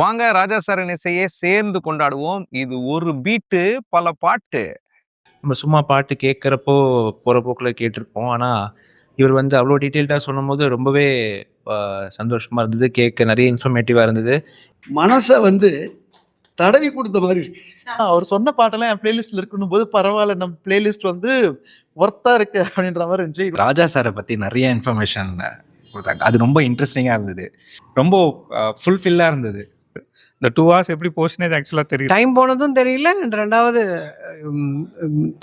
வாங்க ராஜா சாரின் இசையை சேர்ந்து கொண்டாடுவோம். இது ஒரு பீட்டு பல பாட்டு. நம்ம சும்மா பாட்டு கேட்குறப்போ போற போக்குல கேட்டிருப்போம். ஆனா, இவர் வந்து அவ்ளோ டீட்டெயில்டா சொல்லும்போது ரொம்பவே சந்தோஷமா இருந்தது. கேட்க நிறைய இன்ஃபர்மேட்டிவா இருந்தது. மனச வந்து தடவி கொடுத்த மாதிரி இருக்கு. அவர் சொன்ன பாட்டெல்லாம் என் பிளேலிஸ்ட்ல இருக்குன்னும் போது பரவாயில்ல, நம்ம பிளேலிஸ்ட் வந்து ஒர்த்தா இருக்கு அப்படின்ற மாதிரி இருந்துச்சு. ராஜா சாரை பத்தி நிறைய இன்ஃபர்மேஷன் குடுத்தாங்க. அது ரொம்ப இன்ட்ரெஸ்டிங்கா இருந்தது. ரொம்ப ஃபுல்ஃபில்லா இருந்தது. இந்த 2 hours எப்படி போச்சுன்னே ஆக்சுவலா தெரியல. டைம் போனதும் தெரியல. அண்ட் ரெண்டாவது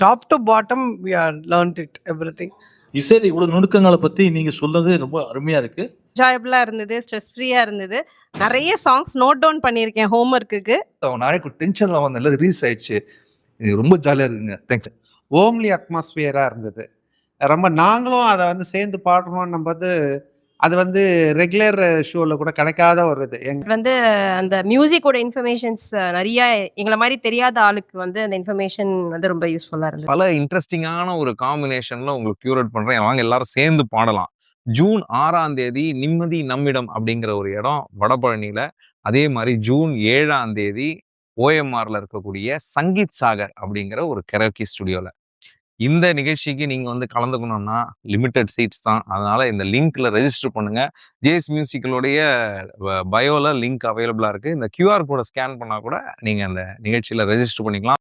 top to bottom we are learnt it everything. இசையில இவ்வளவு நுணுக்கங்களை பத்தி நீங்க சொன்னது ரொம்ப அருமையா இருக்கு. என்ஜாயபிளா இருந்தது, ஸ்ட்ரெஸ் ஃப்ரீயா இருந்தது. நிறைய சாங்ஸ் நோட் டவுன் பண்ணியிருக்கேன் ஹோம்ஒர்க்குக்கு. நாளைக்கு டென்ஷன்ல வந்தேன், ரிலீஸ் ஆயிடுச்சு. இது ரொம்ப ஜாலியா இருக்குங்க. தேங்க்ஸ். ஹோம்லி அட்மாஸ்பியரா இருந்தது. ரொம்ப நாங்களும் அதை வந்து சேர்ந்து பாடணும்னும் போது அது வந்து ரெகுலர் ஷோல கூட கிடைக்காத ஒரு இது. வந்து அந்த மியூசிக்கோட இன்ஃபர்மேஷன்ஸ் நிறைய எங்களை மாதிரி தெரியாத ஆளுக்கு வந்து அந்த இன்ஃபர்மேஷன் வந்து ரொம்ப யூஸ்ஃபுல்லா இருந்தது. பல இன்ட்ரெஸ்டிங்கான ஒரு காம்பினேஷன்ல உங்களுக்கு கியூரேட் பண்றேன். வாங்க எல்லாரும் சேர்ந்து பாடலாம். ஜூன் 6ஆம் தேதி நிம்மதி நம்மிடம் அப்படிங்கிற ஒரு இடம் வடபழனியில. அதே மாதிரி ஜூன் 7ஆம் தேதி ஓஎம்ஆர்ல இருக்கக்கூடிய சங்கீத் சாகர் அப்படிங்கிற ஒரு கரோக்கி ஸ்டுடியோல. இந்த நிகழ்ச்சிக்கு நீங்க வந்து கலந்துக்கணும்னா லிமிட்டட் சீட்ஸ் தான். அதனால இந்த லிங்க்ல ரெஜிஸ்டர் பண்ணுங்க. ஜேஎஸ் மியூசிக்கலுடைய பயோல லிங்க் அவைலபிளா இருக்கு. இந்த கியூஆர் கோடை ஸ்கேன் பண்ணா கூட நீங்க அந்த நிகழ்ச்சியில ரெஜிஸ்டர் பண்ணிக்கலாம்.